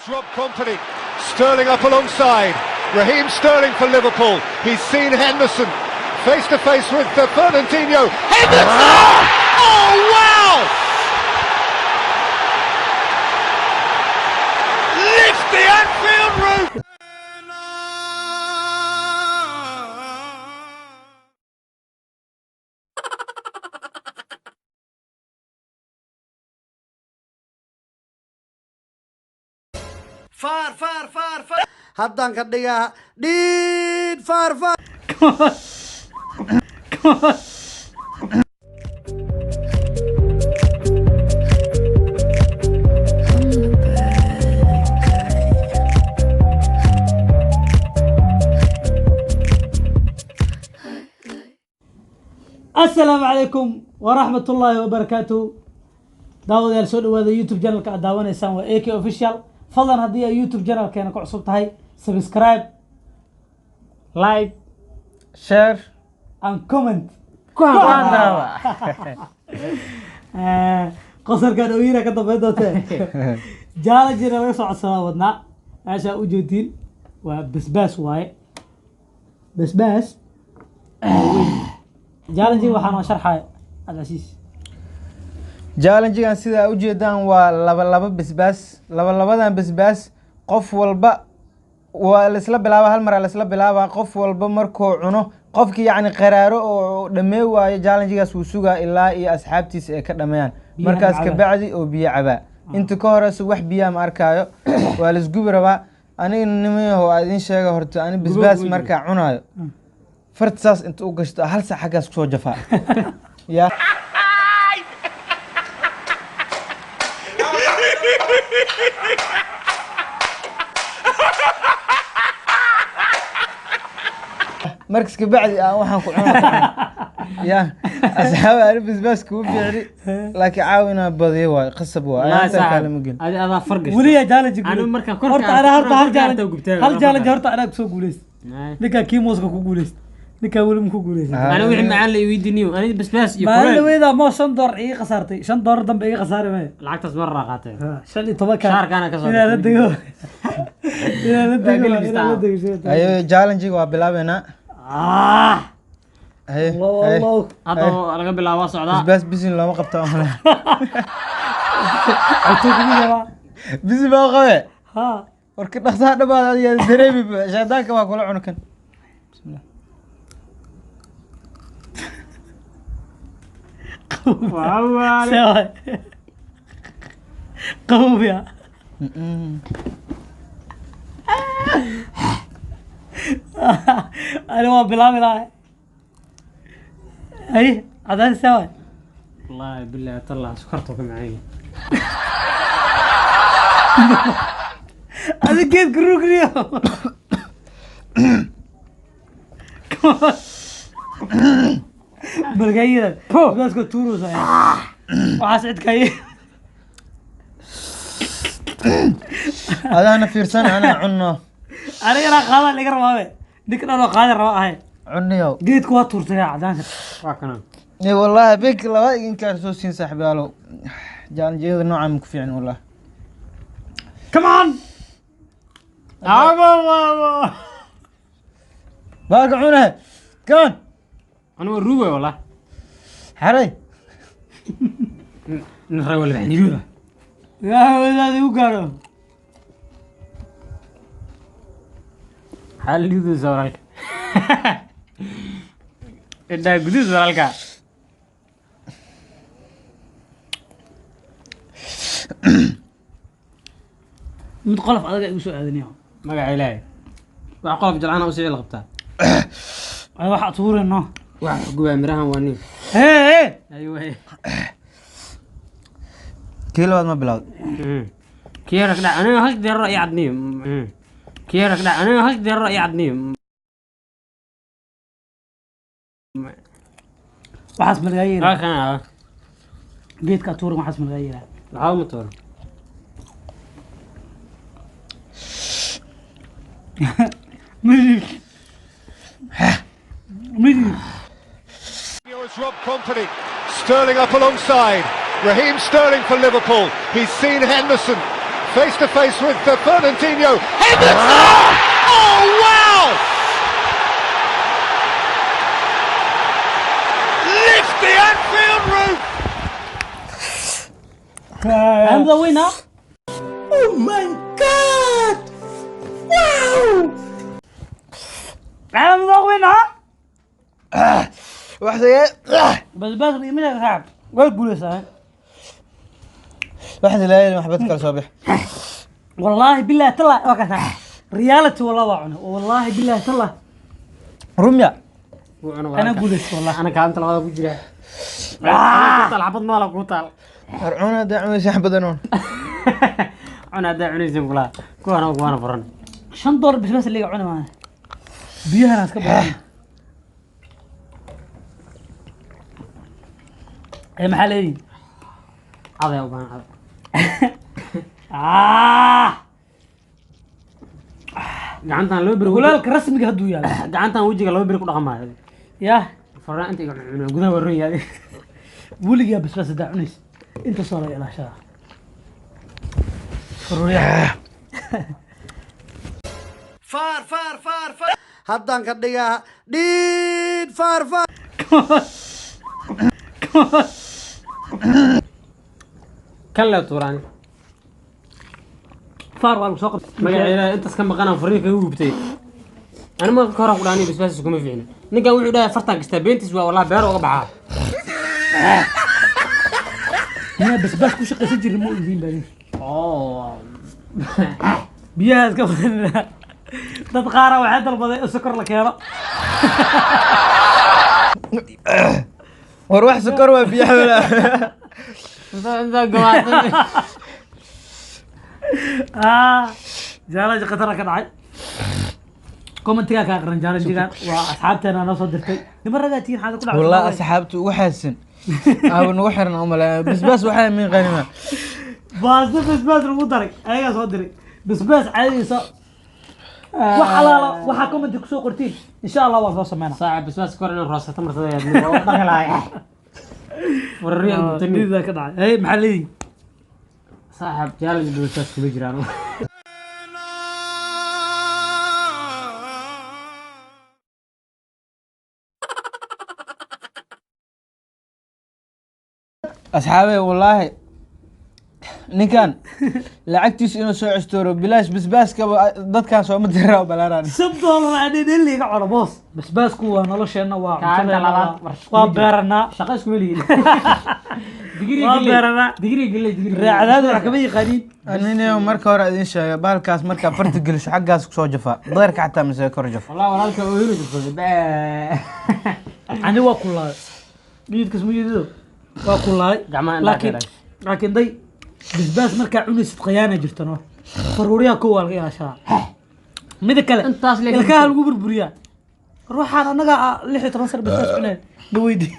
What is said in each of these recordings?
Here's Rob Company, Sterling up alongside, Raheem Sterling for Liverpool, he's seen Henderson, face to face with Fernandinho, Henderson! Oh wow! Lift the Anfield roof! Far haddaan ka dhigaa dhiid far السلام عليكم ورحمة الله وبركاته. داود يا سود وهذا يوتيوب channel ka daawaneysaan waa AK official. fadlan haddii ay YouTube channel keena ku cusub tahay subscribe, like, share and comment. qosarkan oo yira ka dambeyn doonta jaala jira way soo codsadaa wadnaa meesha u jeedin waa basbaas waaye basbaas jaalanji waxaan oo sharxay Abdulaziz challenge-gan sida u jeedaan waa laba labadan basbaas qof walba waa la isla bilaaba hal mar la isla bilaaba qof walba markuu cuno qofkii yacni qaraaro oo dhamee waayo challenge-gaas uu sugaa ilaa iyo asxaabtiisa ay ka dhameeyaan markaas ka bacdi oo biyo cabaa inta ka horeysa wax biyo ma arkaayo waa la isgubi rabaa aniga nimayaho aad idin sheega horta ani basbaas markaa cunaayo fartaas inta u gashto hal sax xaggaas kusoo jafaa ya markas ka bacdi waxaan ku cunaa ya asxaab aan basbaas ku fiicri laakiin caawina badiyo waay qasab waay aanta kale mugin adaa fargash wali ya challenge anu marka korka horta ana horta hal challenge horta ana soo guuleys ninka kiimoska ku guuleys ninka wali ku guuleys ana wixii macaan la iweydiiniyo ani basbaas iyo kuleel ma weeda mo $5 ii qasaartay $5 dambe ii qasaaray ma lacagtaas mar raaqatay 15 ka shaarkana ka soo ila digo ayo challenge waa bilaabeena الله هذا laga bilaabo socda بس bisin lama qabto bisi baa qabe ha warka dhaqsaha dhabaad adiga dareemi shaydaanka waa kula cunukan bismillah waaw قوي انا ما بلامي لا اي هذا سوا والله بالله طلع سكرته معي هذا كيف كروكريو برجينا بس كنت تورس وعسعد كاي هذا انا فيرسان انا عنه انا قادر اللي قرب ديك انا قادر راه عنيو جيت كوا تورتي عدان واكنا اي والله بك لو ان كان سوسين صاحبي قالوا جان جيد نوعا مكفيعن والله كمان بابا باقعونه كمان انا الروبه والله حري نرى ولا يعني يا ولادي وقالوا حال يدو زورك إدا قدوس زورك متقلف هذا قاعد يسوي هذا ما قاعد يلاقي وعقاب جلعانه وسيع الغبطه انا واحد اطور انه واحد قبا مراها واني ايه ايوه كيلو ما بلاد كيرك لا انا هاك دير راي عدني كيرك لا انا هاك دير راي عدني وحسب الغير انا جيت كاتور وحسب الغير العاو مطور مدري Here's Rob Company, Sterling up alongside, Raheem Sterling for Liverpool, he's seen Henderson, face to face with Fernandinho. Henderson! Oh wow! Lift the Anfield roof! And the winner. Oh my god! Wow! And the winner. بس من الغاب قول بوليس واحد لا محبتك على صباح والله بالله تلا وقتها ريالتي والله ضاعنا والله بالله تلا رمية انا بوليس والله انا كانت لبada ku jira xabad maal ku taal رعونا دعم سحب دنون ana da cunaysan kula kuwana furan $5 بس اللي عنا معنا بيها ناس كبار اي محلي caday u baahan gacantan loo bir ولالك رسمي هدو يا gacantan wajiga loo bir ku dhaqmaayo يا faraan inta cuno gudaha waran yahay ولي بس دعنيس انت صار يا شاء فروريا فار فار فار فار هدان كدغا ديد فار فار kala tuurani فار والله سوق magaceeda intaas ka maqanaan fariinka ugu gubtay أنا ما كهرب قراني بس كم فينا نجا وعدا فرتك استبنتس والله بير وقبعها هنا بس كل شقة سجل مو يدين بعدين بياز كمان تتقارى واحد البضيء السكر لك يا رب وروح سكر وبيحول جالج قطرة كدعي كومنتيga ka aqran jaalanjigan waa asxaabteena noo soo dirtay nimar ragaatiin xaada ku dhacay والله asxaabtu ugu xaasin aaban ugu xiran umala basbaas waxa min qanima basbaas lagu daray ayaga soo diray basbaas caadiisa wax alaala waxa comment ku soo qortiin insha Allah waa soo sameeyna صاحب بس كورنا راسته مرتده يا ابني دخلاي ورري تنيدا ka dhacay hey maxalidi صاحب جالج بس ku jiraan أصحابي والله نكان لعقتيش إنه سوى عستورو بلاش بس ضد كان سوى مدرة وبلاران سبتون بعدين اللي قاعد بوس بس كوا نلوشنا وبرنا شقاش كولي دقيري قلي راعداد وحكمي قريب أنا يوم مركا ورا إذن شيء بالكاس مركا فرت قلش حقاس كسو جفا ضيرك حتى من سيكور جفا والله ولا لك أويرو جفا أنا وكلها نيت كسمو جديد وكلها لكن دي بس مركا عنيس قيانة جرتنا فروريا كوا يا شباب ميدا كلا انت اصلي الكاه لو بربريا روح انا نقا لحي ترانسر بس عنين دويدي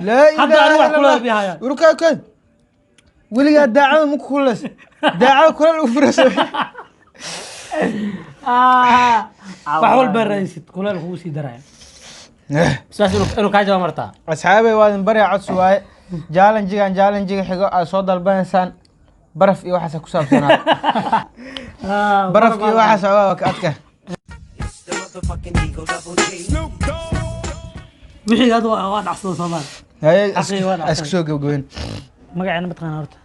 لا حتى اروح كلها بها وركا كد ولي داعم مو كلس داعم كل الفرس فحول برئيس كلها هو سي دراي بس انو كاجا مرتا أصحابي وادن بري عدس واي جالنجيغان حقو صوت البانسان برف إي وحسا كساب سنة برف إي وحسا عواك أتكه وحي هذا واحد عصر صمان هاي أسكسو قوين magacayna mataqaan horta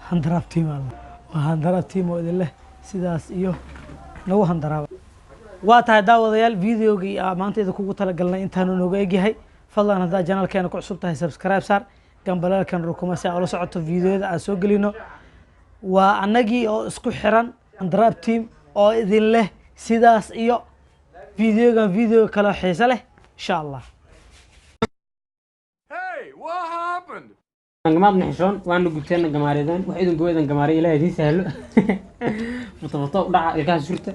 handaraab team waa handaraab team oo idin leh sidaas iyo nagu handaraaba waa tahay daawadayaal videoga iyo maanta idin kugu talagalnay intaanu nooga egyahay fadlan haddaa channelkeena ku cusub tahay subscribe saar gambalaalkan rukuma si aad ula socoto videoyada aan soo gelino waa annagii oo isku xiran handaraab team oo idin leh sidaas iyo videogan video kale xiiso leh insha Allah ما بنحشون وانا قلتلنا قماريدان وحيدن قويدن قماري لا يدين سهلو مطبطو دعا يكاس شرطة